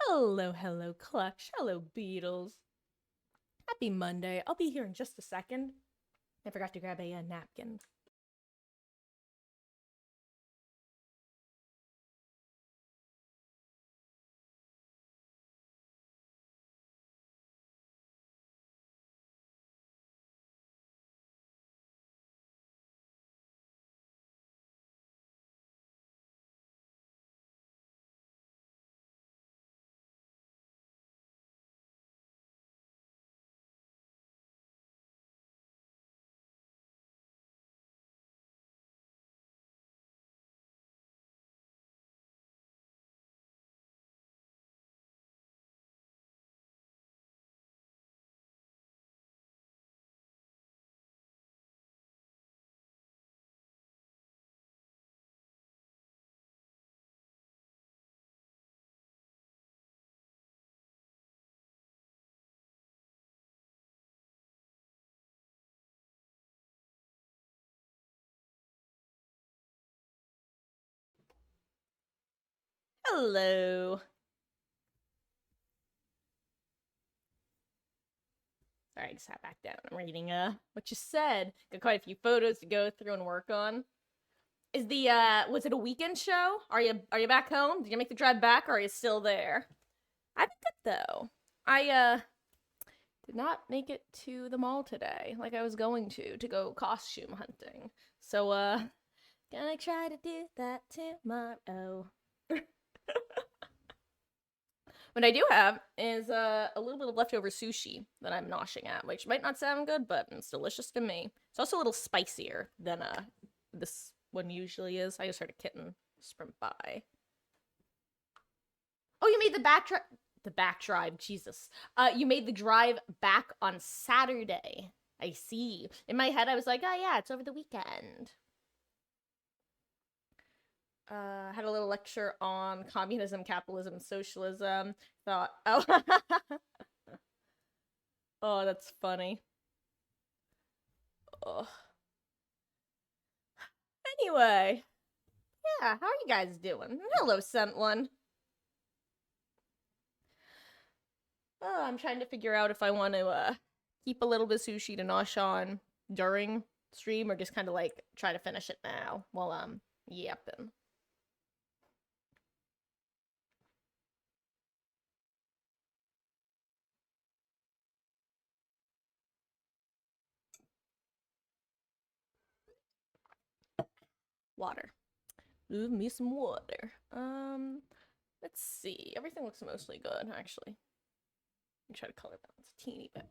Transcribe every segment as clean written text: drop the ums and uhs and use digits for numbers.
Hello, hello, Clutch. Hello, Beatles. Happy Monday. I'll be here in just a second. I forgot to grab a napkin. Hello. Alright, sat back down. I'm reading what you said. Got quite a few photos to go through and work on. Is the was it a weekend show? Are you back home? Did you make the drive back or are you still there? I've been good though. I did not make it to the mall today like I was going to go costume hunting. So gonna try to do that tomorrow. What I do have is a little bit of leftover sushi that I'm noshing at, which might not sound good, but it's delicious to me. It's also a little spicier than this one usually is. I just heard a kitten sprint by. Oh, you made the back drive, Jesus. You made the drive back on Saturday. I see. In my head, I was like, oh yeah, it's over the weekend. Had a little lecture on communism, capitalism, socialism. Thought, oh, oh, that's funny. Oh. Anyway, yeah, how are you guys doing? Hello, sent one. Oh, I'm trying to figure out if I want to keep a little bit of sushi to nosh on during stream or just kind of like try to finish it now while I'm yapping. Water. Move me some water. Let's see. Everything looks mostly good, actually. Let me try to color balance a teeny bit.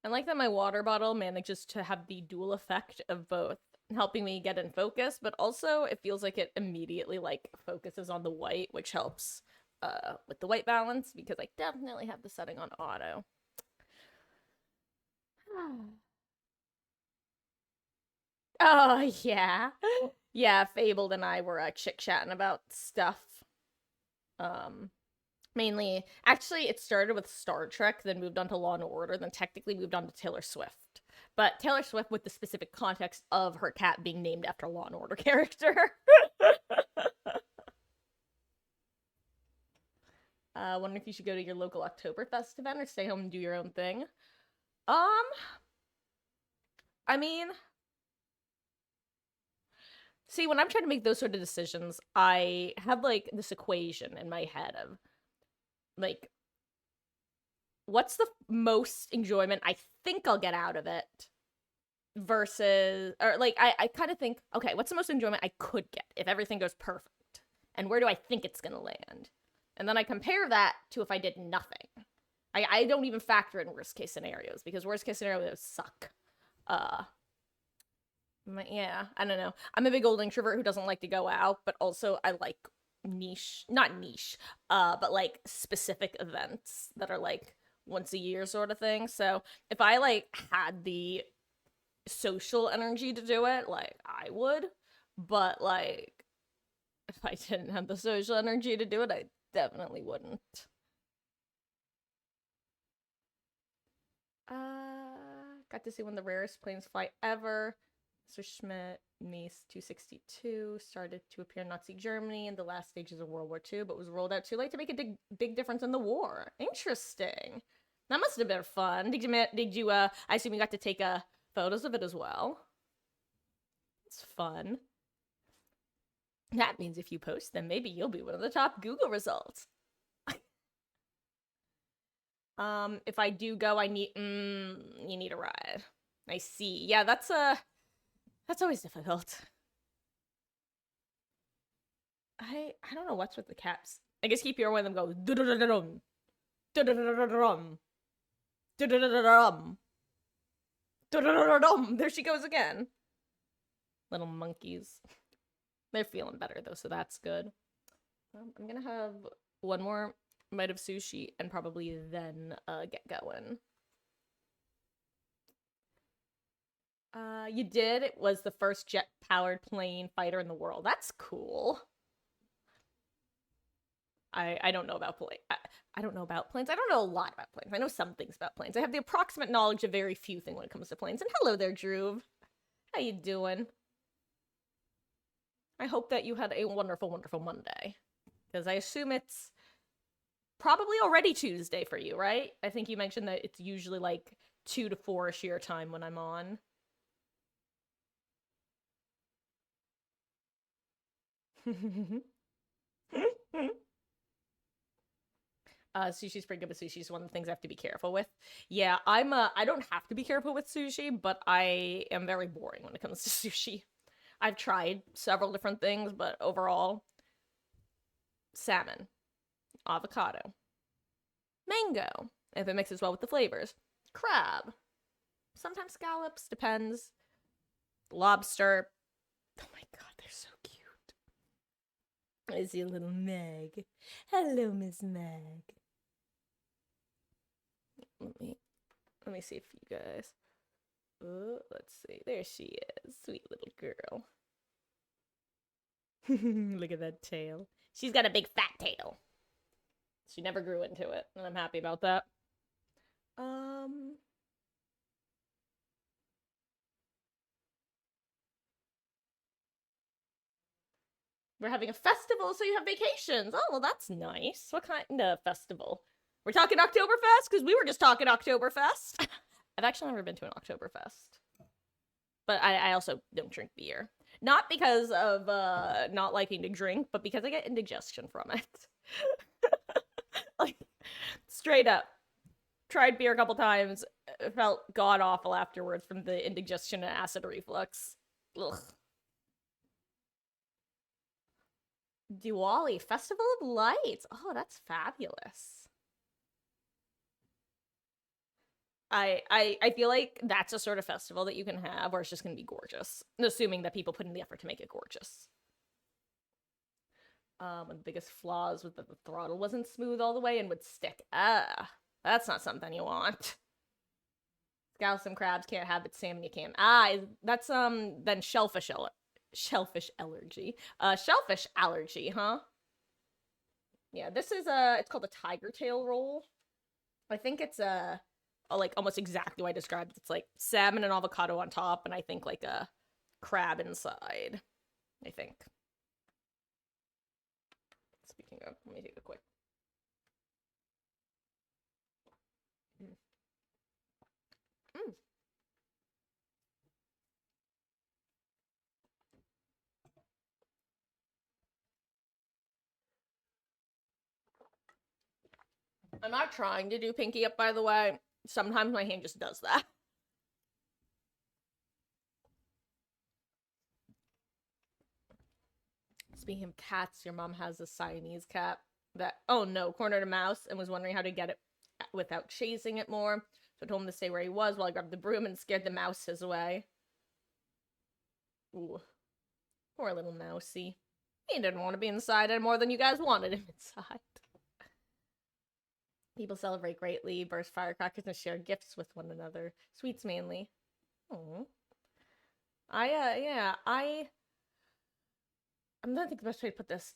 I like that my water bottle manages to have the dual effect of both helping me get in focus, but also it feels like it immediately like focuses on the white, which helps with the white balance because I definitely have the setting on auto. Oh yeah. Yeah, Fabled and I were chit-chatting about stuff. Um Mainly, actually, it started with Star Trek, then moved on to Law and Order, then technically moved on to Taylor Swift. But Taylor Swift with the specific context of her cat being named after a Law and Order character. Wondering if you should go to your local Oktoberfest event or stay home and do your own thing. Um, I mean, see, when I'm trying to make those sort of decisions, I have like this equation in my head of like, what's the most enjoyment I think I'll get out of it versus, or like, I kind of think, okay, what's the most enjoyment I could get if everything goes perfect? And where do I think it's gonna land? And then I compare that to if I did nothing. I don't even factor in worst case scenarios because worst case scenarios suck. Uh, yeah, I don't know. I'm a big old introvert who doesn't like to go out, but also I like niche, not niche, but like specific events that are like once a year sort of thing. So if I like had the social energy to do it, like I would, but like if I didn't have the social energy to do it, I definitely wouldn't. Got to see one of the rarest planes fly ever. So Schmidt, Mies 262, started to appear in Nazi Germany in the last stages of World War II, but was rolled out too late to make a big difference in the war. Interesting. That must have been fun. Did you, I assume you got to take, photos of it as well? It's fun. That means if you post them, maybe you'll be one of the top Google results. If I do go, you need a ride. I see. Yeah, that's always difficult. I don't know what's with the caps. I guess keep hearing one of them go dum dum dum. There she goes again. Little monkeys. They're feeling better though, so that's good. I'm gonna have one more bite of sushi and probably then get going. You did. It was the first jet-powered plane fighter in the world. That's cool. I don't know about planes. I don't know about planes. I don't know a lot about planes. I know some things about planes. I have the approximate knowledge of very few things when it comes to planes. And hello there, Drew. How you doing? I hope that you had a wonderful, wonderful Monday. Because I assume it's probably already Tuesday for you, right? I think you mentioned that it's usually like 2 to 4-ish your time when I'm on. Sushi's pretty good, but sushi's one of the things I have to be careful with. Yeah, I don't have to be careful with sushi, but I am very boring when it comes to sushi. I've tried several different things, but overall, salmon, avocado, mango, if it mixes well with the flavors, crab, sometimes scallops, depends, lobster. Oh my god, they're so cute. I see a little Meg. Hello, Miss Meg. Let me see if you guys. Oh, let's see. There she is. Sweet little girl. Look at that tail. She's got a big fat tail. She never grew into it, and I'm happy about that. We're having a festival, so you have vacations. Oh, well, that's nice. What kind of festival? We're talking Oktoberfest? Because we were just talking Oktoberfest. I've actually never been to an Oktoberfest. But I also don't drink beer. Not because of not liking to drink, but because I get indigestion from it. Like, straight up. Tried beer a couple times. Felt god-awful afterwards from the indigestion and acid reflux. Ugh. Diwali, Festival of Lights. Oh, that's fabulous. I feel like that's a sort of festival that you can have where it's just gonna be gorgeous. Assuming that people put in the effort to make it gorgeous. One of the biggest flaws was that the throttle wasn't smooth all the way and would stick. That's not something you want. Scallops and crabs can't have, but salmon you can. That's then shellfish allergy. Shellfish allergy, huh? Yeah, this is it's called a tiger tail roll. I think it's like almost exactly what I described. It's like salmon and avocado on top, and I think like a crab inside. I think. Speaking of, let me take a quick. I'm not trying to do pinky up, by the way. Sometimes my hand just does that. Speaking of cats, your mom has a Siamese cat that, oh no, cornered a mouse and was wondering how to get it without chasing it more. So I told him to stay where he was while I grabbed the broom and scared the mouses away. Ooh. Poor little mousey. He didn't want to be inside any more than you guys wanted him inside. People celebrate greatly, burst firecrackers, and share gifts with one another. Sweets mainly. Oh. I'm gonna think the best way to put this.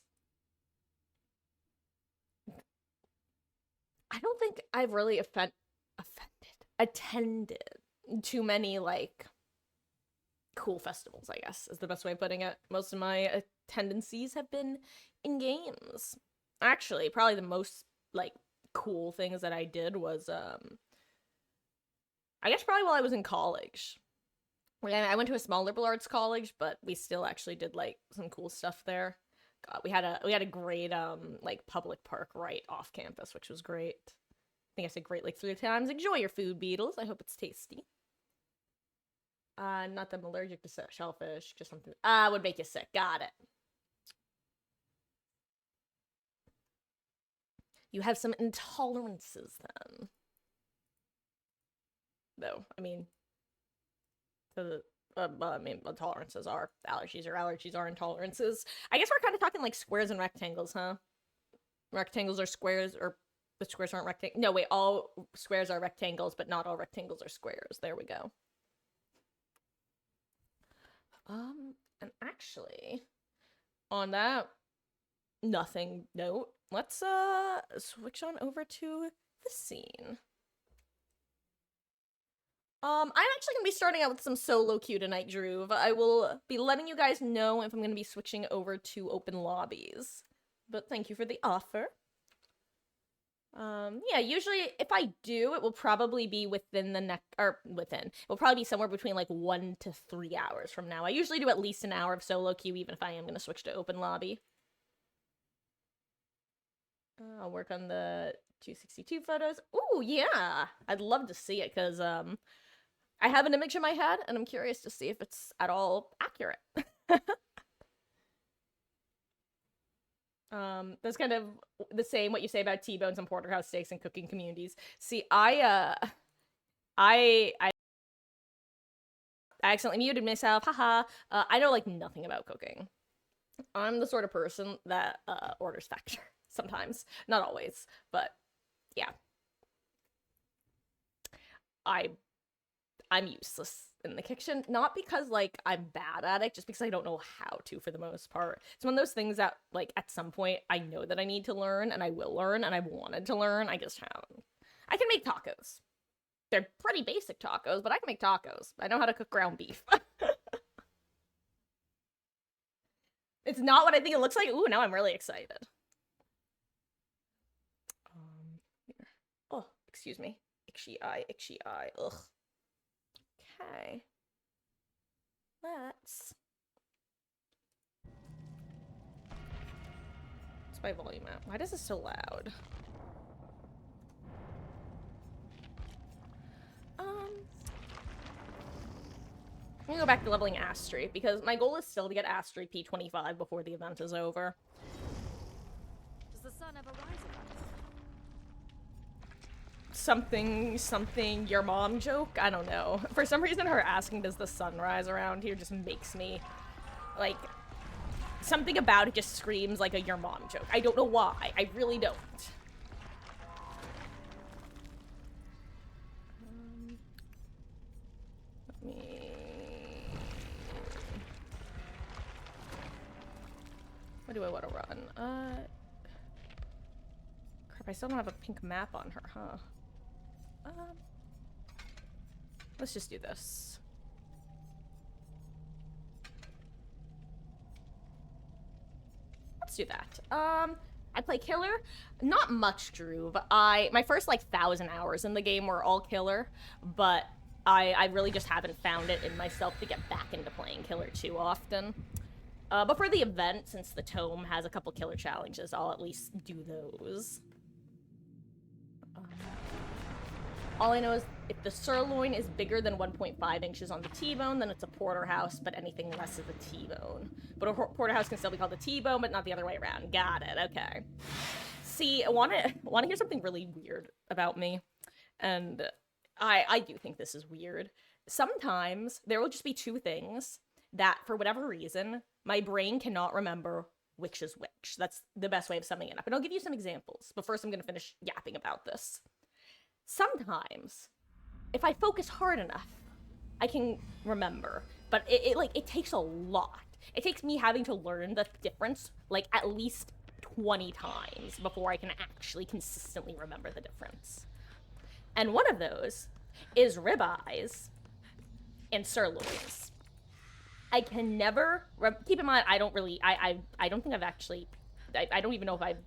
I don't think I've really attended too many, like, cool festivals, I guess, is the best way of putting it. Most of my tendencies have been in games. Actually, probably the most, like, cool things that I did was, I guess probably while I was in college. I went to a small liberal arts college, but we still actually did, like, some cool stuff there. God, we had a great, like, public park right off campus, which was great. I think I said great, like, 3 times. Enjoy your food, Beatles. I hope it's tasty. Not that I'm allergic to shellfish, just something would make you sick. Got it. You have some intolerances then. Though, I mean, intolerances are allergies, or allergies are intolerances. I guess we're kind of talking like squares and rectangles, huh? Rectangles are squares, or the squares aren't rectangles. No, wait, all squares are rectangles, but not all rectangles are squares. There we go. And actually, on that nothing note, let's switch on over to the scene. I'm actually gonna be starting out with some solo queue tonight, Drew. I will be letting you guys know if I'm gonna be switching over to open lobbies. But thank you for the offer. Yeah, usually if I do, it will probably be within the it'll probably be somewhere between like 1 to 3 hours from now. I usually do at least an hour of solo queue, even if I am gonna switch to open lobby. I'll work on the 262 photos. Ooh, yeah! I'd love to see it, because, I have an image in my head, and I'm curious to see if it's at all accurate. That's kind of the same what you say about T-bones and porterhouse steaks and cooking communities. See, I accidentally muted myself, haha. I know, like, nothing about cooking. I'm the sort of person that, orders Factor. Sometimes. Not always, but, yeah. I'm useless in the kitchen, not because, like, I'm bad at it, just because I don't know how to, for the most part. It's one of those things that, like, at some point, I know that I need to learn, and I will learn, and I've wanted to learn, I just haven't. I can make tacos. They're pretty basic tacos, but I can make tacos. I know how to cook ground beef. It's not what I think it looks like. Ooh, now I'm really excited. Here. Oh, excuse me. Itchy eye, ugh. Okay. What's my volume at? Why is this so loud? I'm gonna go back to leveling Astri, because my goal is still to get Astri P25 before the event is over. Does the sun ever rise again? Something, your mom joke? I don't know. For some reason, her asking does the sun rise around here just makes me, like, something about it just screams like a your mom joke. I don't know why. I really don't. What do I want to run? Crap, I still don't have a pink map on her, huh? Let's just do this. Let's do that. I play Killer. Not much, Drew, but my first, like, 1,000 hours in the game were all Killer, but I really just haven't found it in myself to get back into playing Killer too often. But for the event, since the Tome has a couple Killer challenges, I'll at least do those. All I know is if the sirloin is bigger than 1.5 inches on the T-bone, then it's a porterhouse, but anything less is a T-bone. But a porterhouse can still be called a T-bone, but not the other way around. Got it, okay. See, I wanna hear something really weird about me, and I do think this is weird. Sometimes there will just be two things that, for whatever reason, my brain cannot remember which is which. That's the best way of summing it up. And I'll give you some examples, but first I'm gonna finish yapping about this. Sometimes, if I focus hard enough, I can remember, but it takes a lot. It takes me having to learn the difference, like, at least 20 times before I can actually consistently remember the difference. And one of those is ribeyes and sirloins. I can never keep in mind. I don't really. I don't think I've actually. I don't even know if I've.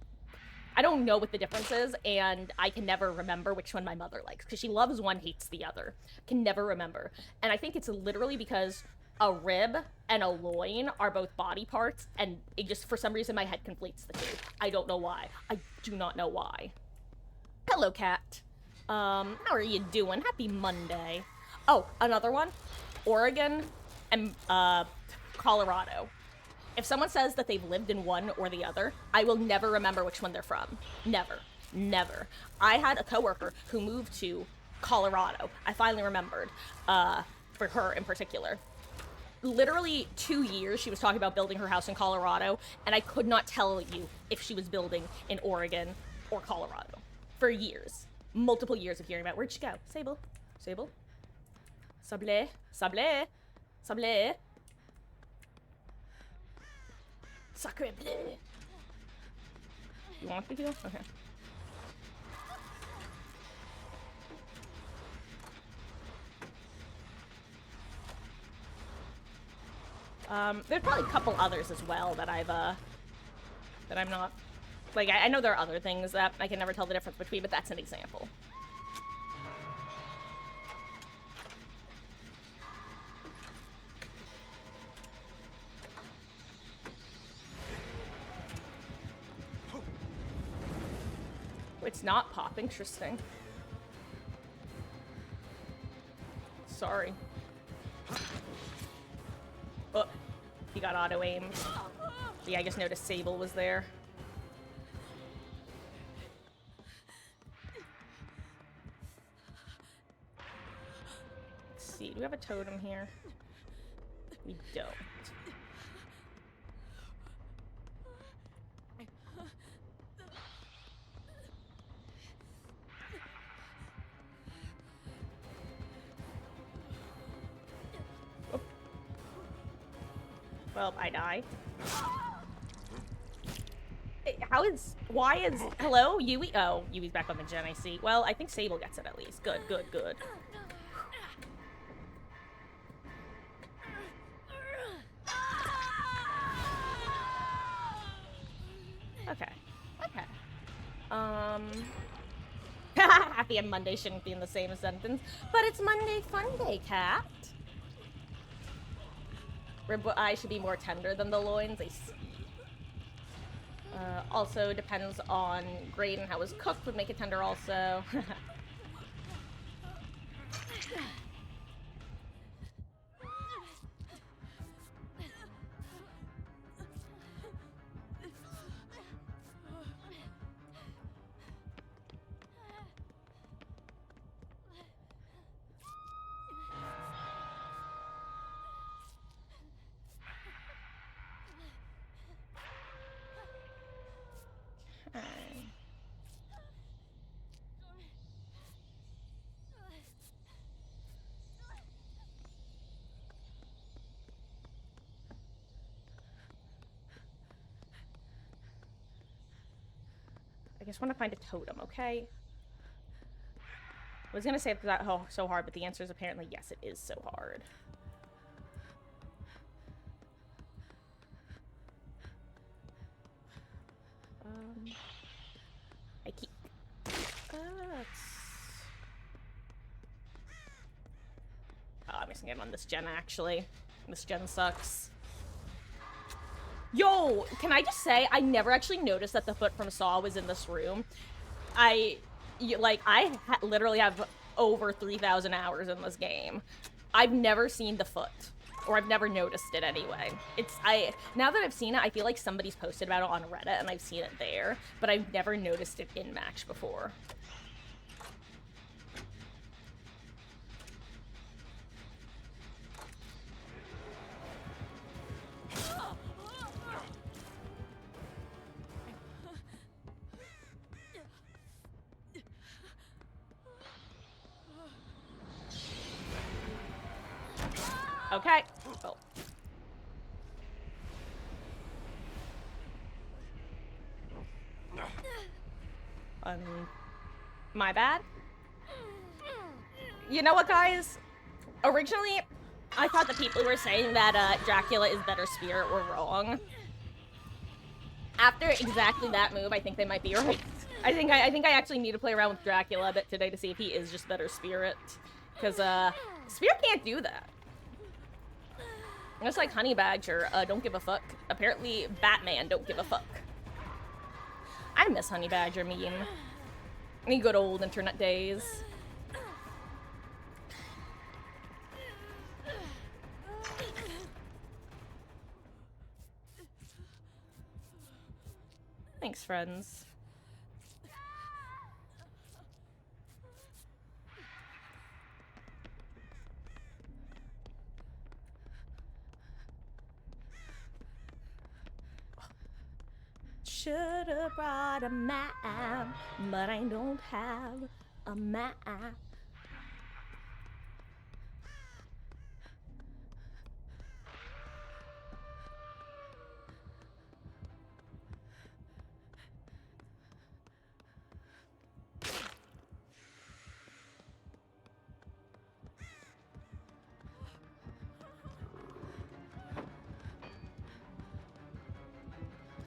I don't know what the difference is, and I can never remember which one my mother likes because she loves one, hates the other. Can never remember, and I think it's literally because a rib and a loin are both body parts, and it just for some reason my head conflates the two. I don't know why. I do not know why. Hello, cat. How are you doing? Happy Monday. Oh, another one. Oregon and Colorado. If someone says that they've lived in one or the other, I will never remember which one they're from. Never. Never. I had a coworker who moved to Colorado. I finally remembered, for her in particular. Literally 2 years she was talking about building her house in Colorado, and I could not tell you if she was building in Oregon or Colorado. For years. Multiple years of hearing about. Where'd she go? Sable? Sable? Sablé? Sablé? Sablé? Sacre bleu. You want to go? Okay. There's probably a couple others as well that that I'm not, like, I know there are other things that I can never tell the difference between, but that's an example. It's not pop. Interesting. Sorry. Oh, he got auto-aimed. Yeah, I just noticed Sable was there. Let's see, do we have a totem here? We don't. Well, I die. Why is, hello, Yui? Oh, Yui's back on the gen, I see. Well, I think Sable gets it at least. Good, good, good. Okay, okay. Happy and Monday shouldn't be in the same sentence, but it's Monday Fun Day, cat. Rib eye should be more tender than the loins, I see. Also depends on grade and how it was cooked would make it tender also. I just want to find a totem, okay? I was gonna say it's not so hard, but the answer is apparently yes, it is so hard. I keep... I'm missing it on this gen, actually. This gen sucks. Yo, can I just say, I never actually noticed that the foot from Saw was in this room. I literally have over 3,000 hours in this game. I've never seen the foot. Or I've never noticed it anyway. Now that I've seen it, I feel like somebody's posted about it on Reddit and I've seen it there, but I've never noticed it in match before. Okay. Oh. My bad. You know what, guys? Originally, I thought the people who were saying that Dracula is better spirit were wrong. After exactly that move, I think they might be right. I think I actually need to play around with Dracula a bit today to see if he is just better spirit. Because spirit can't do that. Just like Honey Badger, don't give a fuck. Apparently, Batman don't give a fuck. I miss Honey Badger meme. Any good old internet days. Thanks, friends. Should've brought a map, but I don't have a map.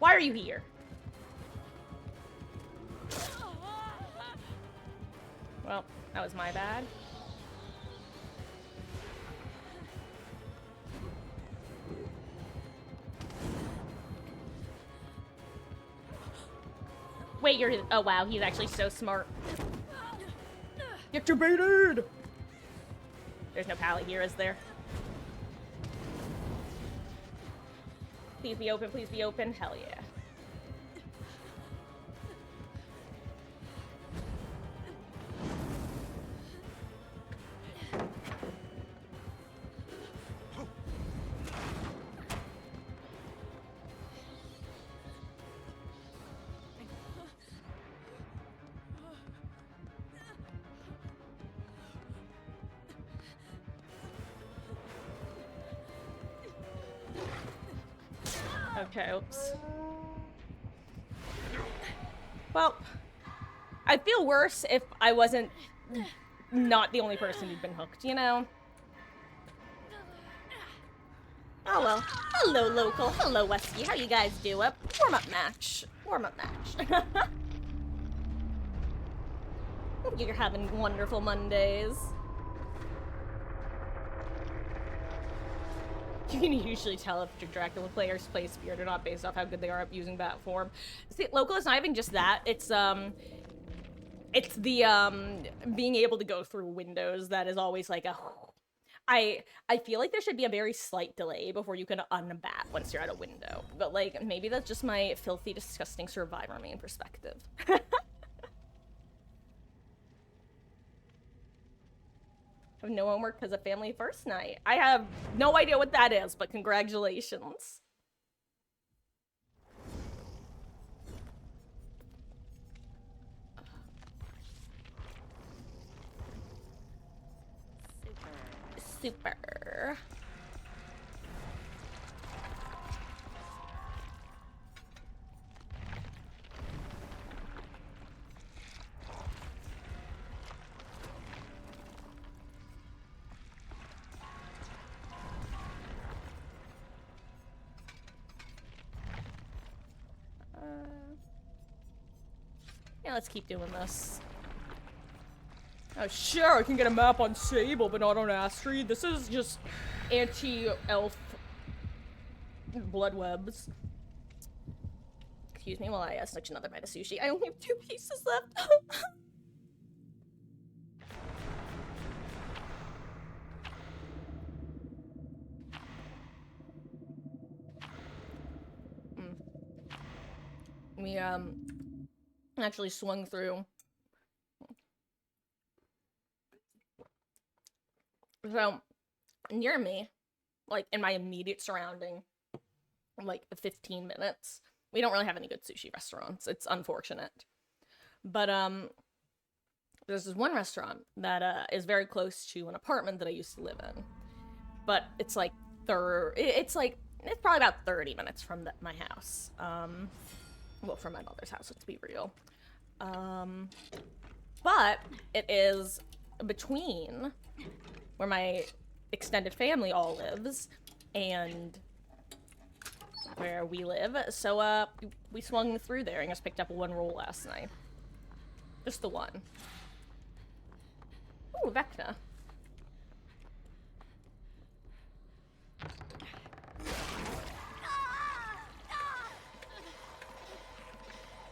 Why are you here? Well, that was my bad. Wait, you're... Oh, wow, he's actually so smart. Get your baited! There's no pally here, is there? Please be open, please be open. Hell yeah. Okay, oops. Well, I'd feel worse if I wasn't not the only person who'd been hooked, you know? Oh well. Hello, local. Hello, Westy. How you guys doing? Warm-up match. Warm-up match. Hope you're having wonderful Mondays. You can usually tell if your Dracula players play Spirit or not based off how good they are at using bat form. See, local is not even just that. It's the being able to go through windows that is always like a. I feel like there should be a very slight delay before you can unbat once you're at a window. But like maybe that's just my filthy, disgusting survivor main perspective. I have no homework because of family first night. I have no idea what that is, but congratulations. Super. Yeah, let's keep doing this. Oh, sure, I can get a map on Sable, but not on Astrid. This is just anti-elf blood webs. Excuse me while I snatch another bite of sushi. I only have 2 pieces left. We actually swung through. So near me, like in my immediate surrounding, like 15 minutes. We don't really have any good sushi restaurants. It's unfortunate. But there's this one restaurant that is very close to an apartment that I used to live in. But it's like it's probably about 30 minutes from my house. Well, from my mother's house, let's be real. But it is between where my extended family all lives, and where we live. So, we swung through there and just picked up one roll last night. Just the one. Ooh, Vecna.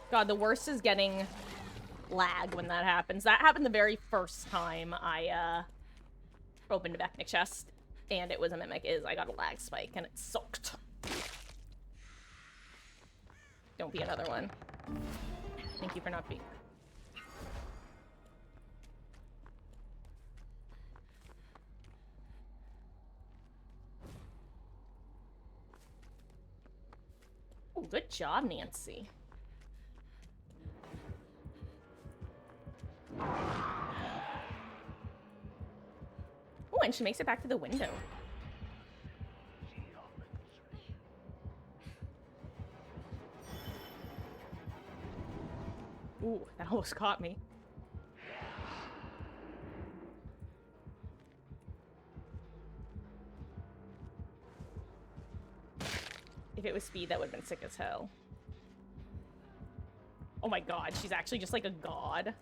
God, the worst is getting lag when that happens. That happened the very first time I, opened a Vecna chest, and it was a Mimic, I got a lag spike, and it sucked. Don't be another one. Thank you for not being. Oh, good job, Nancy. Oh, and she makes it back to the window. Ooh, that almost caught me. If it was speed, that would have been sick as hell. Oh my god, she's actually just like a god.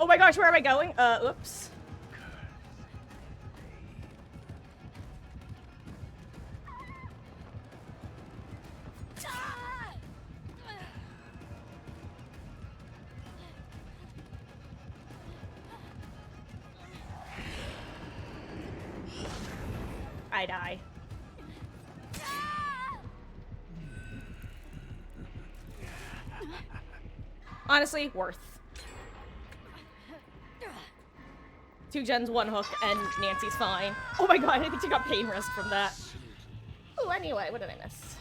Oh my gosh, where am I going? Oops. I die. Honestly, worth. 2 gens, 1 hook, and Nancy's fine. Oh my god, I think she got pain rest from that. Oh, anyway, what did I miss?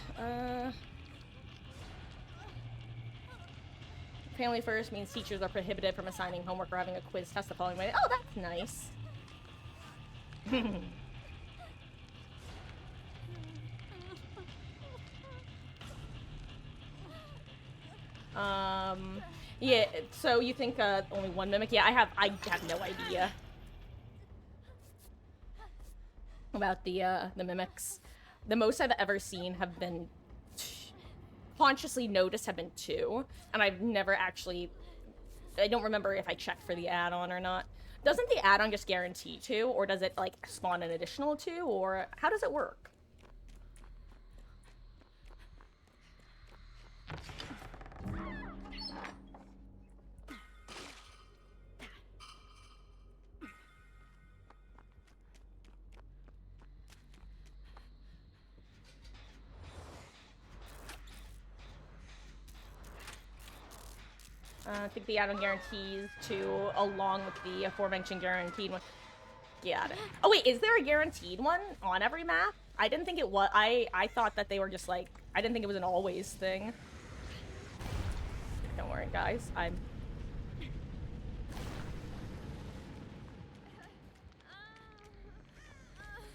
Family first means teachers are prohibited from assigning homework or having a quiz test the following way. Oh, that's nice. Yeah, so you think, only 1 Mimic? Yeah, I have no idea about the Mimics. The most I've ever seen have been, consciously noticed have been 2, and I've never actually, I don't remember if I checked for the add-on or not. Doesn't the add-on just guarantee 2, or does it, like, spawn an additional 2, or how does it work? I think the add-on guarantees 2, along with the aforementioned guaranteed one. Got it. Oh wait, is there a guaranteed one on every map? I didn't think it was. I thought that they were just like, I didn't think it was an always thing. Don't worry, guys.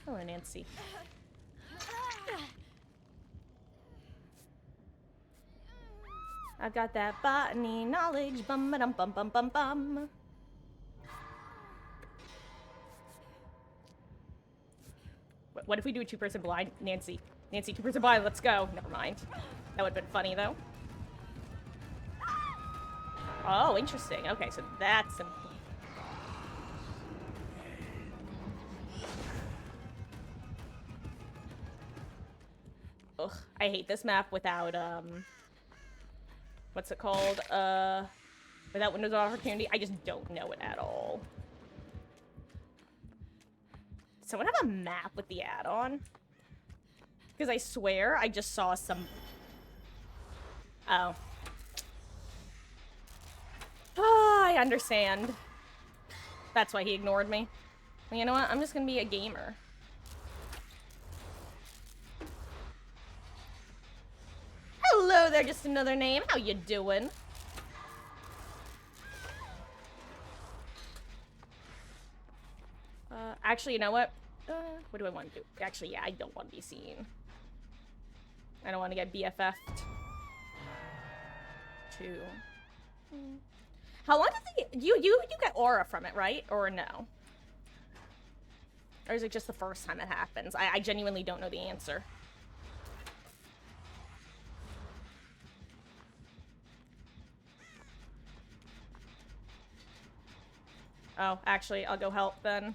Hello, Nancy. I've got that botany knowledge. Bum ba dum bum bum bum bum. What if we do a 2-person blind? Nancy, 2-person blind, let's go. Never mind. That would've been funny, though. Oh, interesting. Okay, so that's... Ugh, I hate this map without, what's it called? Without windows of opportunity. I just don't know it at all. Someone have a map with the add-on? Because I swear I just saw some... Oh. Oh, I understand. That's why he ignored me. Well, you know what? I'm just gonna be a gamer. Hello there, just another name. How you doing? Actually, you know what? What do I want to do? Actually, yeah, I don't want to be seen. I don't want to get BFF'd. 2. How long does it? You get aura from it, right? Or no? Or is it just the first time it happens? I genuinely don't know the answer. Oh, actually, I'll go help then.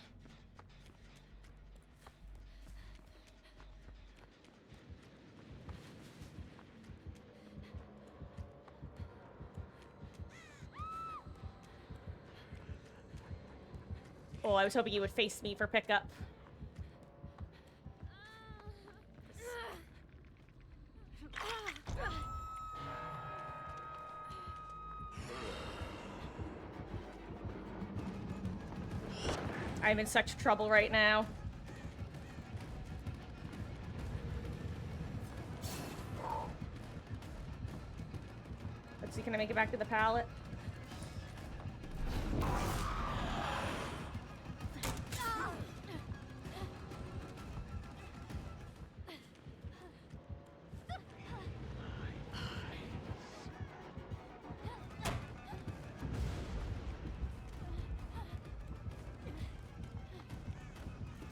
Oh, I was hoping you would face me for pickup. I'm in such trouble right now. Let's see, can I make it back to the pallet?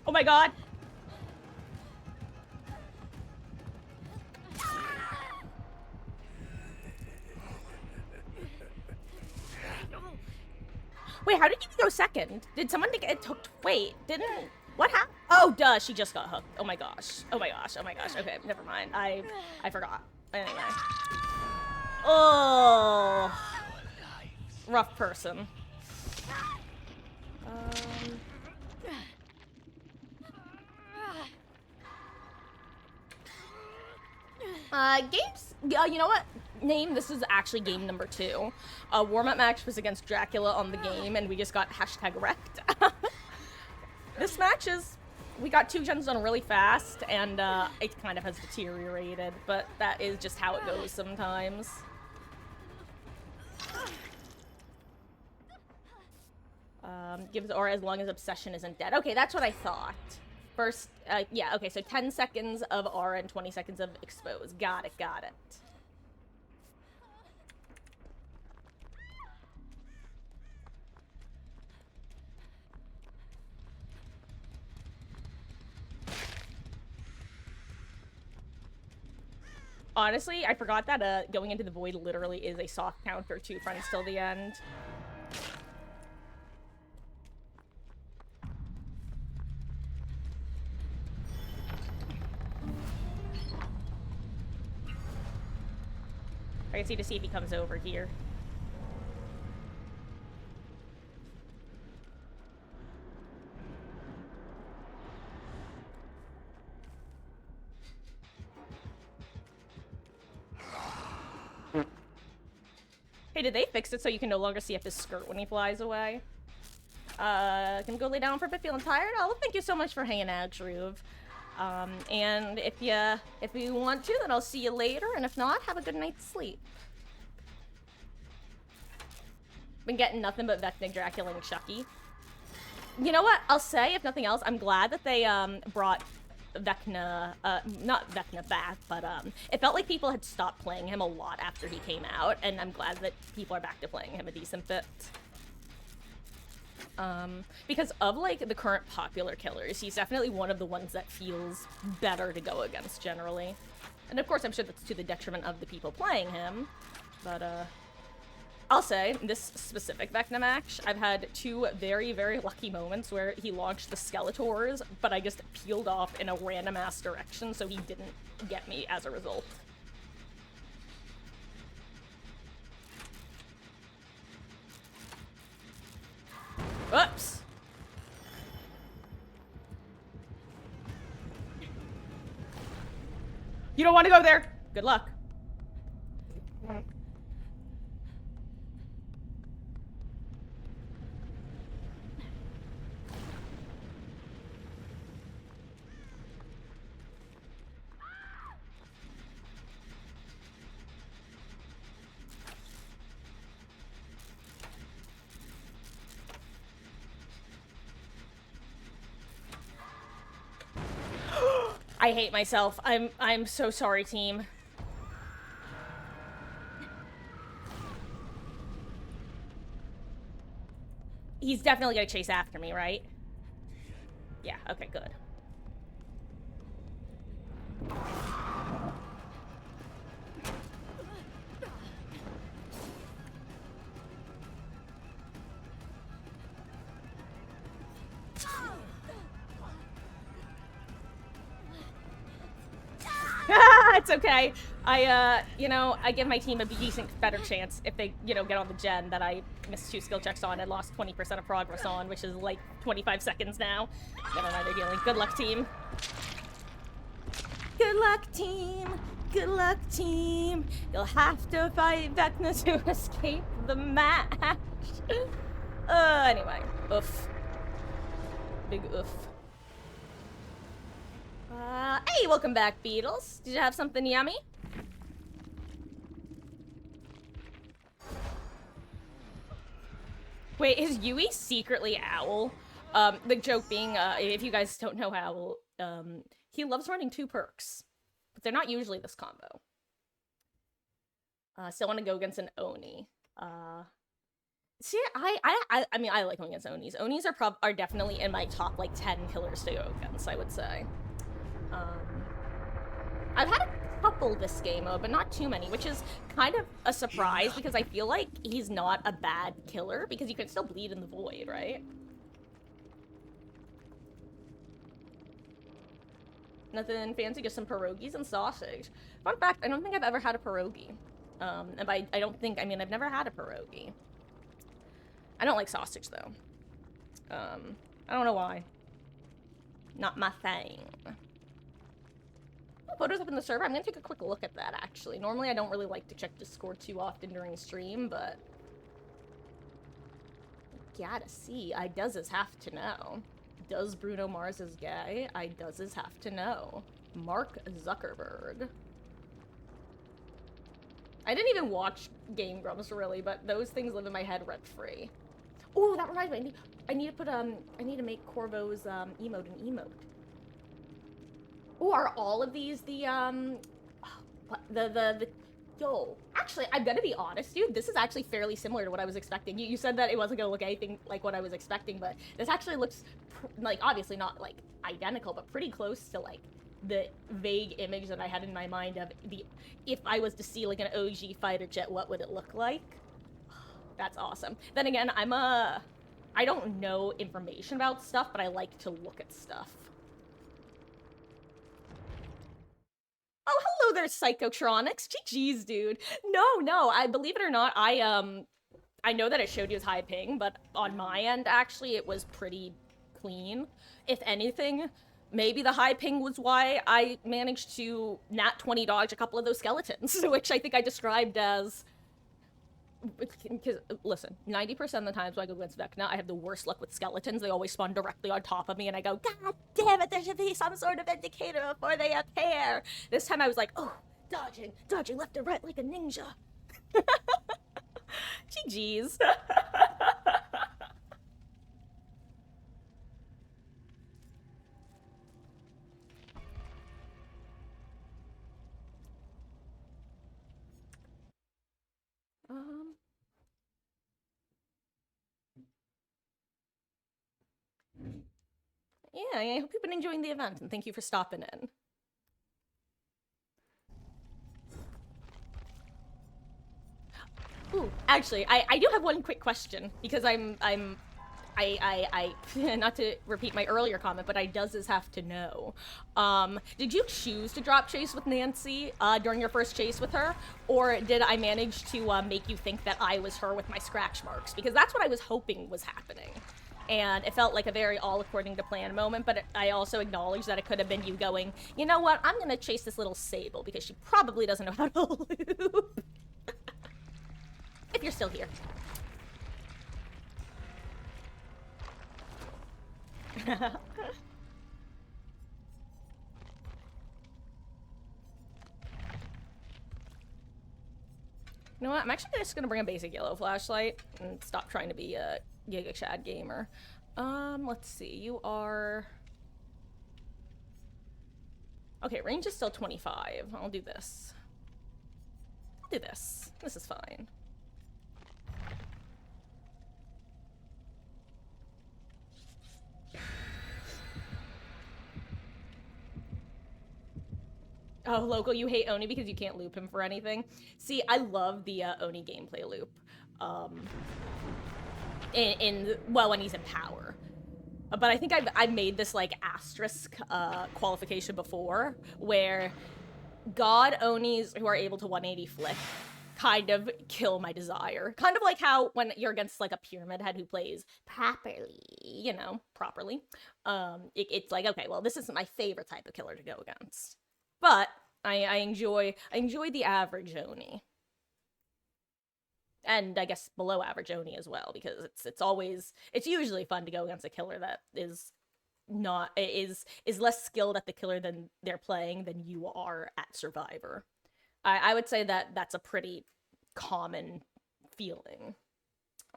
Oh my god! Wait, how did you go second? Did someone get it hooked? Wait, didn't... What happened? Oh, duh, she just got hooked. Oh my gosh. Oh my gosh. Oh my gosh. Okay, never mind. I forgot. Anyway. Oh. Rough person. Games... you know what? This is actually game number 2. Warm-up match was against Dracula on the game, and we just got #wrecked. This match is... We got 2 gens done really fast, and it kind of has deteriorated, but that is just how it goes sometimes. Gives aura as long as obsession isn't dead. Okay, that's what I thought. First, yeah, okay, so 10 seconds of aura and 20 seconds of expose. Got it, got it. Honestly, I forgot that going into the void literally is a soft counter to friends till the end. I can see to see if he comes over here. Hey, did they fix it so you can no longer see up his skirt when he flies away? Can go lay down for a bit, feeling tired? Oh, well, thank you so much for hanging out, Shrew. And if you want to, then I'll see you later, and if not, have a good night's sleep. Been getting nothing but Vecna, Dracula, and Chucky. You know what? I'll say, if nothing else, I'm glad that they brought Vecna, not Vecna back, but it felt like people had stopped playing him a lot after he came out, and I'm glad that people are back to playing him a decent bit. Because of, like, the current popular killers, he's definitely one of the ones that feels better to go against, generally. And of course, I'm sure that's to the detriment of the people playing him, but, I'll say, this specific Vecna match, I've had 2 very, very lucky moments where he launched the Skeletors, but I just peeled off in a random-ass direction, so he didn't get me as a result. Oops! You don't want to go there! Good luck. I hate myself. I'm so sorry, team. He's definitely gonna chase after me, right? Yeah, okay, good. It's okay. You know, I give my team a decent, better chance if they, you know, get on the gen that I missed 2 skill checks on and lost 20% of progress on, which is like 25 seconds now. Never mind, they're dealing. Good luck, team. Good luck, team. Good luck, team. You'll have to fight Vecna to escape the match. Anyway. Oof. Big oof. Hey, welcome back, Beatles. Did you have something yummy? Wait, is Yui secretly Owl? The joke being, if you guys don't know Owl, he loves running 2 perks, but they're not usually this combo. Still want to go against an Oni. See, I mean, I like going against Onis. Onis are definitely in my top, like, 10 killers to go against, I would say. I've had a couple this game mode, but not too many, which is kind of a surprise because I feel like he's not a bad killer because you can still bleed in the void, right? Nothing fancy, just some pierogies and sausage. Fun fact, I don't think I've ever had a pierogi. And by I don't think, I mean, I've never had a pierogi. I don't like sausage, though. I don't know why. Not my thing. Photos up in the server. I'm gonna take a quick look at that, actually. Normally, I don't really like to check Discord too often during stream, but... gotta see. I does have to know. Does Bruno Mars is gay? I does have to know. Mark Zuckerberg. I didn't even watch Game Grumps, really, but those things live in my head rent-free. Oh, that reminds me. I need to put, I need to make Corvo's, emote an emote. Oh, are all of these the, yo, actually, I'm gonna be honest, dude, this is actually fairly similar to what I was expecting. You said that it wasn't gonna look anything like what I was expecting, but this actually looks, like, obviously not, like, identical, but pretty close to, like, the vague image that I had in my mind of if I was to see, like, an OG fighter jet, what would it look like? That's awesome. Then again, I don't know information about stuff, but I like to look at stuff. Oh, hello there, Psychotronics. GG's, dude. No, I believe it or not, I know that it showed you as high ping, but on my end, actually, it was pretty clean. If anything, maybe the high ping was why I managed to nat 20 dodge a couple of those skeletons, which I think I described as... because, listen, 90% of the times when I go against Vecna, I have the worst luck with skeletons. They always spawn directly on top of me, and I go, God damn it, there should be some sort of indicator before they appear. This time I was like, oh, dodging left and right like a ninja. GG's. Yeah, I hope you've been enjoying the event, and thank you for stopping in. Ooh, actually, I do have one quick question, because I not to repeat my earlier comment, but I does have to know. Did you choose to drop chase with Nancy, during your first chase with her? Or did I manage to, make you think that I was her with my scratch marks? Because that's what I was hoping was happening. And it felt like a very all according to plan moment, but I also acknowledge that it could have been you going, you know what, I'm gonna chase this little Sable, because she probably doesn't know how to loop. If you're still here. You know what, I'm actually just gonna bring a basic yellow flashlight and stop trying to be a Giga Chad gamer. Let's see, you are... Okay, range is still 25. I'll do this. I'll do this. This is fine. Oh, Local, you hate Oni because you can't loop him for anything. See, I love the Oni gameplay loop. Well, when he's in power. But I think I've made this like asterisk qualification before, where God Onis who are able to 180 flick kind of kill my desire. Kind of like how when you're against like a pyramid head who plays properly, you know, properly. It's like, okay, well, this isn't my favorite type of killer to go against. But I enjoy the average Oni. And I guess below average Oni as well, because it's usually fun to go against a killer that is less skilled at the killer than they're playing than you are at Survivor. I would say that that's a pretty common feeling.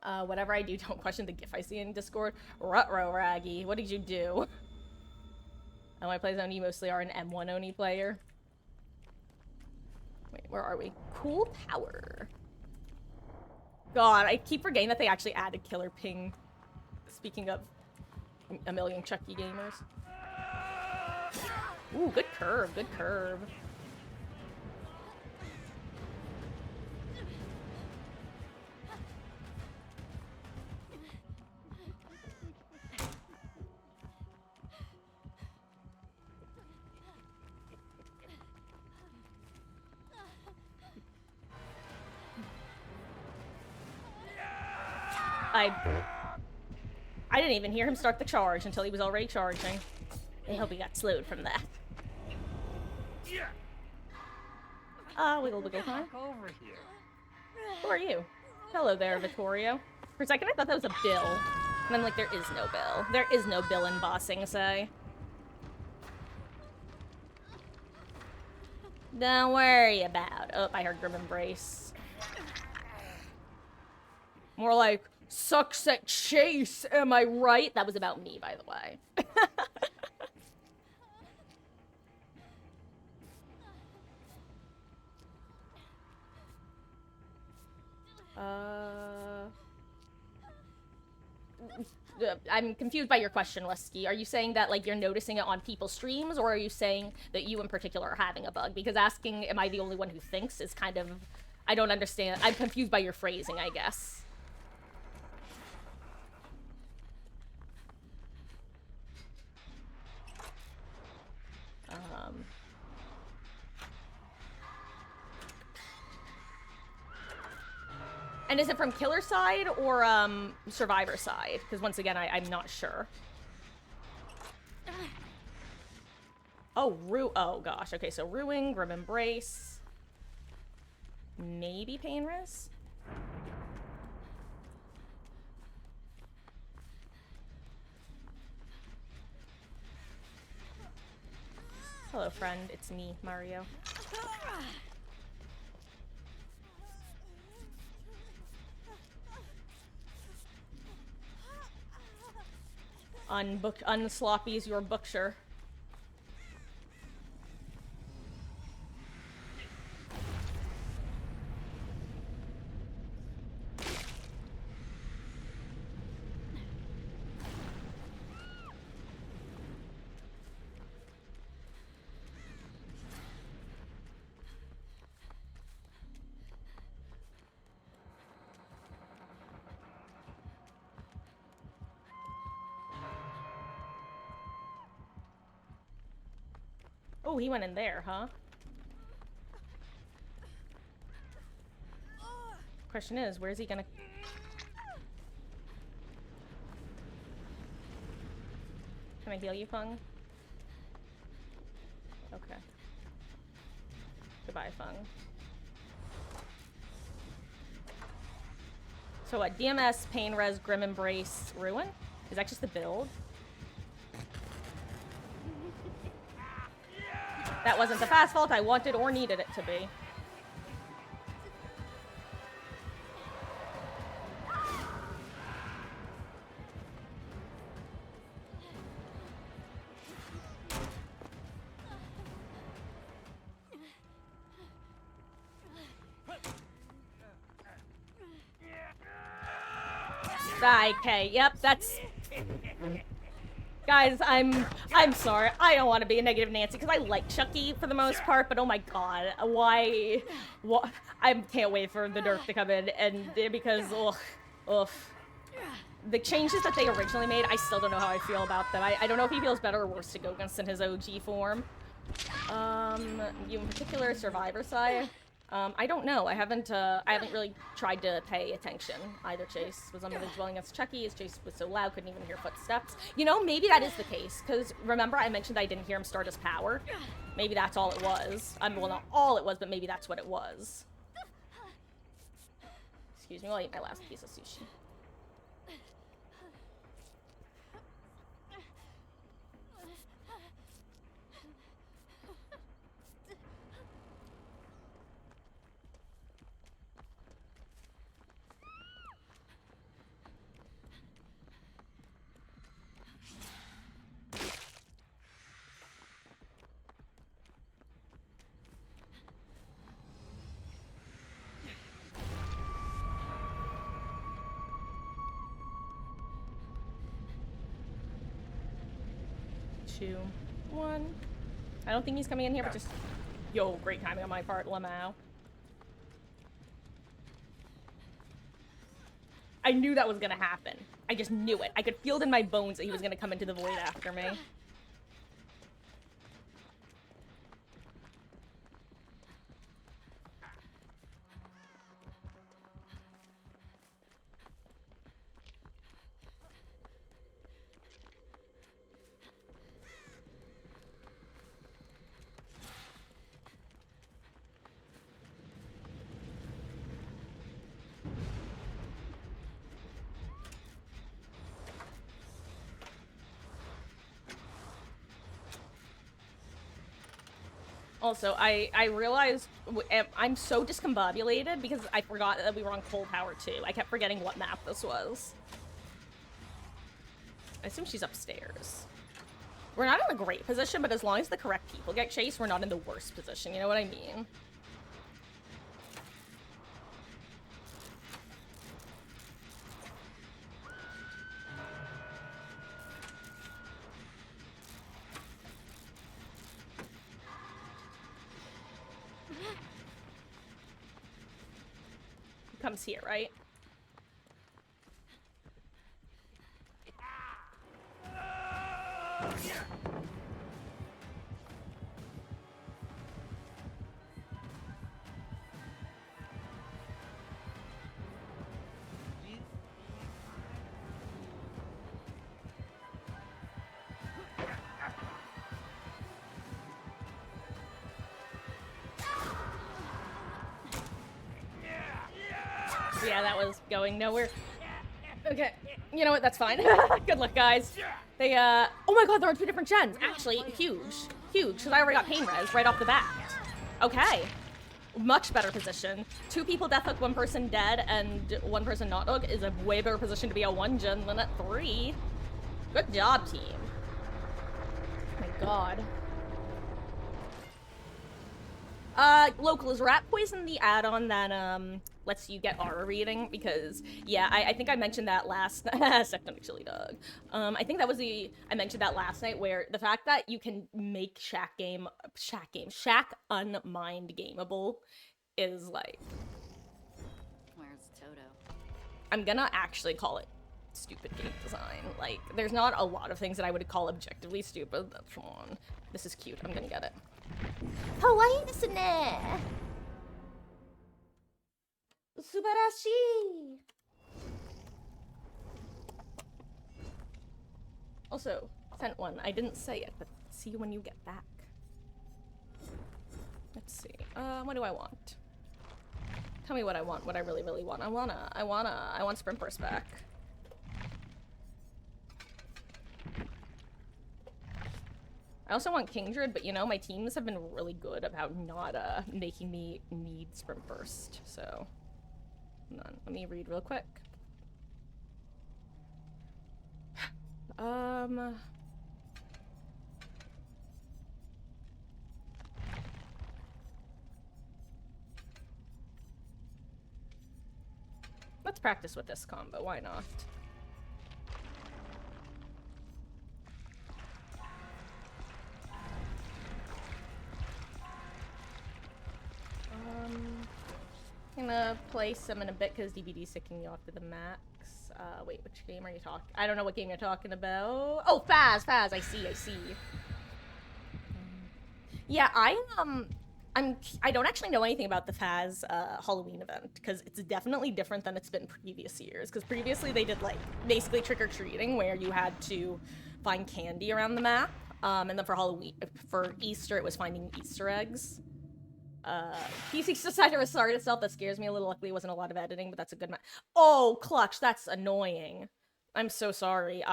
Whatever I do, don't question the gif I see in Discord. Rutro Raggy, what did you do? When I play Oni, you mostly are an M1 Oni player. Wait, where are we? Cool Tower. God, I keep forgetting that they actually added killer ping. Speaking of a million Chucky gamers. Ooh, good curve, good curve. I didn't even hear him start the charge until he was already charging. I hope he got slowed from that. Wiggle wiggle time. Over here. Who are you? Hello there, Vittorio. For a second I thought that was a Bill. And then like there is no Bill. There is no Bill in Bossing Say. Don't worry about. Oh, I heard Grim Embrace. More like, sucks at chase, am I right? That was about me, by the way. I'm confused by your question, Lusky. Are you saying that, like, you're noticing it on people's streams, or are you saying that you in particular are having a bug? Because asking, am I the only one who thinks, is kind of... I don't understand. I'm confused by your phrasing, I guess. And is it from killer side or survivor side? Because once again, I'm not sure. Oh, oh gosh. Okay, so Ruin, Grim Embrace. Maybe Pain Res? Hello, friend. It's me, Mario. Unsloppy's your booksher. Oh, he went in there, huh? Question is, where's he gonna... Can I heal you, Fung? Okay. Goodbye, Fung. So what? DMS, Pain Res, Grim Embrace, Ruin? Is that just the build? That wasn't the fast fault I wanted or needed it to be. Okay, yep, that's... Guys, I'm sorry. I don't want to be a negative Nancy because I like Chucky for the most part, but oh my god, why? What? I can't wait for the nerf to come in, and because ugh. The changes that they originally made, I still don't know how I feel about them. I don't know if he feels better or worse to go against in his OG form. You in particular, Survivor side. I don't know. I haven't really tried to pay attention. Either Chase was under the dwelling against Chucky, as Chase was so loud, couldn't even hear footsteps. You know, maybe that is the case, because remember I mentioned I didn't hear him start his power? Maybe that's all it was. Well, not all it was, but maybe that's what it was. Excuse me while I eat my last piece of sushi. Two, one. I don't think he's coming in here, but just... Yo, great timing on my part, Lamau. I knew that was gonna happen. I just knew it. I could feel it in my bones that he was gonna come into the void after me. Also, I realized I'm so discombobulated because I forgot that we were on Cold Power 2. I kept forgetting what map this was. I assume she's upstairs. We're not in a great position, but as long as the correct people get chased, we're not in the worst position. You know what I mean? Comes here, right? Yeah, that was going nowhere. Okay, you know what? That's fine. Good luck, guys. They, oh my god, there are 2 different gens. Actually, huge. Huge, because I already got pain res right off the bat. Okay. Much better position. 2 people death hook, 1 person dead, and 1 person not hook is a way better position to be a 1 gen than at 3. Good job, team. Oh my god. Local, is rat poison the add-on that, lets you get aura reading? Because, yeah, I think I mentioned that last... Second chili dog. I think that was I mentioned that last night, where the fact that you can make Shack unmind gameable is, like... Where's Toto? I'm gonna actually call it stupid game design. Like, there's not a lot of things that I would call objectively stupid. Come on. This is cute. I'm gonna get it. Kawaii desu ne! Subarashi! Also, sent one. I didn't say it, but see you when you get back. Let's see. What do I want? Tell me what I want, what I really, really want. I want Sprint Burst back. I also want Kingdred, but you know, my teams have been really good about not making me need Sprint Burst, so... Hold on, let me read real quick. Let's practice with this combo, why not? slice them in a bit because DVD's ticking you off to the max. Wait, which game are you talking? I don't know what game you're talking about. Oh, Faz. I see. Yeah, I don't actually know anything about the Faz Halloween event because it's definitely different than it's been previous years. Because previously they did like basically trick or treating where you had to find candy around the map, and then for Easter it was finding Easter eggs. PC decided to restart itself. That scares me a little. Luckily, it wasn't a lot of editing, but that's a good map. Oh, Clutch, that's annoying. I'm so sorry.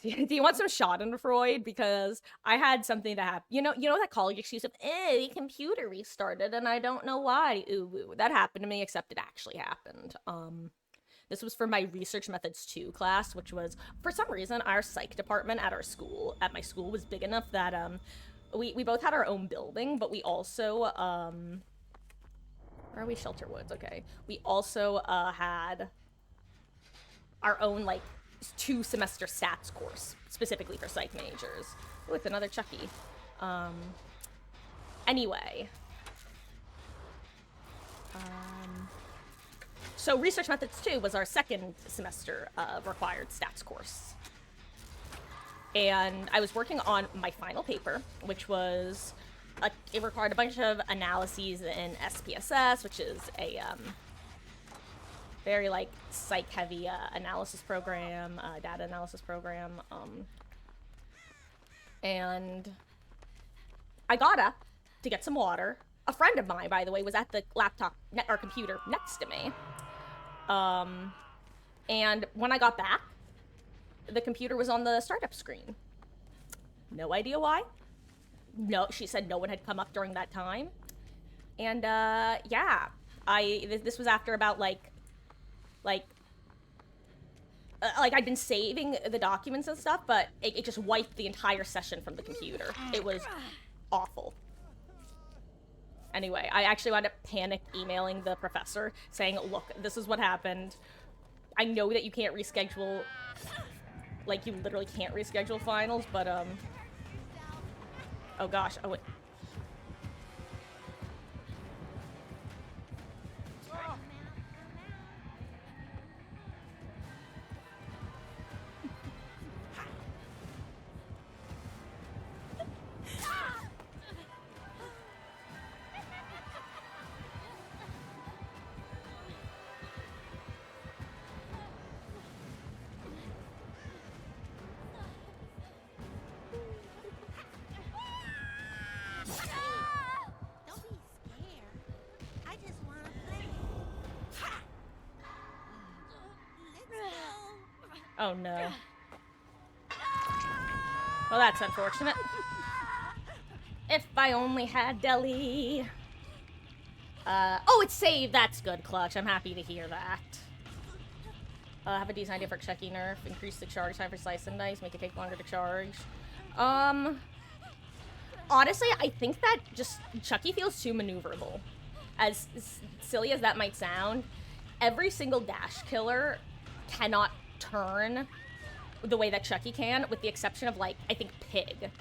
Do you want some Schadenfreude? Because I had something to happen. You know that college excuse of, the computer restarted and I don't know why. Ooh, that happened to me, except it actually happened. This was for my Research Methods 2 class, which was, for some reason, our psych department at my school was big enough that, we both had our own building, but we also, where are we? Shelter Woods, okay. We also, had our own, like, 2-semester stats course, specifically for psych majors. Oh, it's another Chucky. Anyway. So Research Methods 2 was our second semester required stats course. And I was working on my final paper, which was, it required a bunch of analyses in SPSS, which is a very, like, psych-heavy analysis program, data analysis program. And I got up to get some water. A friend of mine, by the way, was at the computer next to me. And when I got back, the computer was on the startup screen. No idea why. No, she said no one had come up during that time. And, yeah. This was after about, like, I'd been saving the documents and stuff, but it just wiped the entire session from the computer. It was awful. Anyway, I actually wound up panic emailing the professor saying, look, this is what happened. I know that you can't reschedule, like, you literally can't reschedule finals, but, oh gosh, oh wait. Oh no. Well, that's unfortunate. If I only had Deli. Oh, it's saved. That's good, Clutch. I'm happy to hear that. Have a decent idea for Chucky nerf. Increase the charge time for Slice and Dice. Make it take longer to charge. Honestly, I think that just Chucky feels too maneuverable. As silly as that might sound, every single dash killer cannot turn the way that Chucky can, with the exception of, like, I think Pig.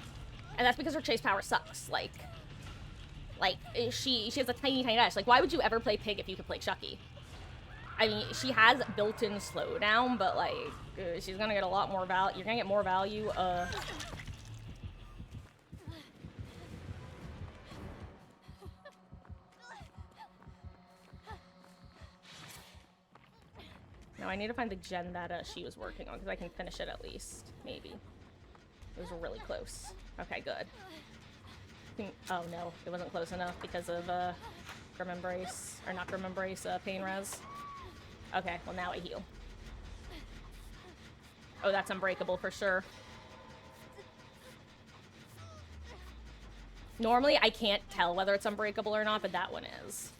And that's because her chase power sucks. Like she has a tiny dash. Like, why would you ever play Pig if you could play Chucky? I mean, she has built-in slowdown, but, like, she's gonna get a lot more value. You're gonna get more value, Now I need to find the gen that she was working on, because I can finish it at least. Maybe. It was really close. Okay, good. Oh no, it wasn't close enough because of Grim Embrace. Or not Grim Embrace, Pain Res. Okay, well now I heal. Oh, that's unbreakable for sure. Normally I can't tell whether it's unbreakable or not, but that one is.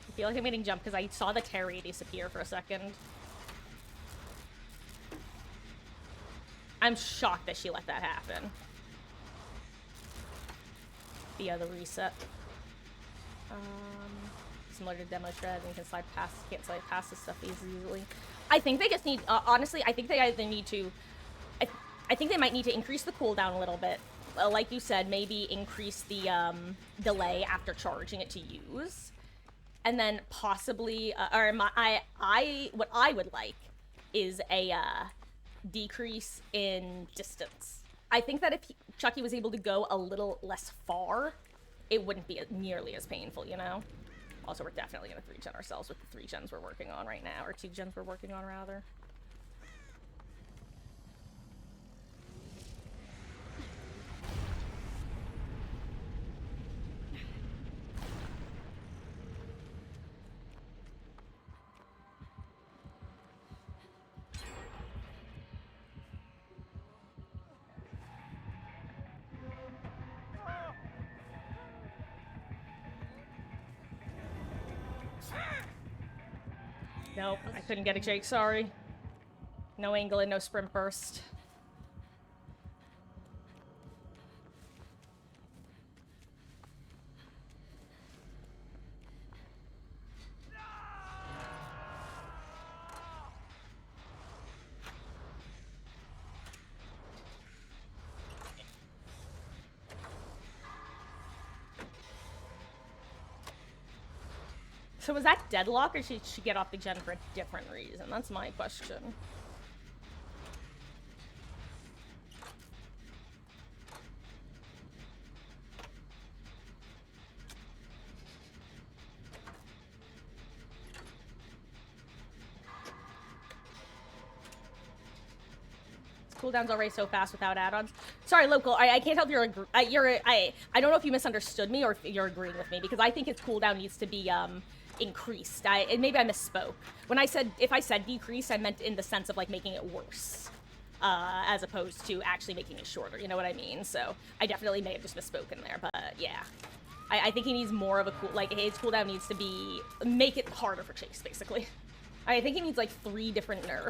I feel like I'm getting jumped because I saw the Terry disappear for a second. I'm shocked that she let that happen. The reset. Similar to demo shred, and you can can't slide past this stuff easily. I think they just need, honestly, I think they either need to, I think they might need to increase the cooldown a little bit. Like you said, maybe increase the delay after charging it to use. And then possibly, what I would like is a decrease in distance. I think that if Chucky was able to go a little less far, it wouldn't be nearly as painful, you know? Also, we're definitely going to 3-gen ourselves with the 3 gens we're working on right now, or 2 gens we're working on, rather. Nope, I couldn't get a Jake, sorry. No angle and no sprint burst. So was that deadlock, or did she get off the gen for a different reason? That's my question. Cooldown's already so fast without add-ons. Sorry, local. I can't tell if I don't know if you misunderstood me or if you're agreeing with me, because I think its cooldown needs to be increased. Maybe I misspoke. When if I said decreased, I meant in the sense of like making it worse, as opposed to actually making it shorter. You know what I mean? So I definitely may have just misspoken there, but yeah. I think he needs more of a his cooldown needs to be make it harder for Chase, basically. I think he needs like 3 different nerfs.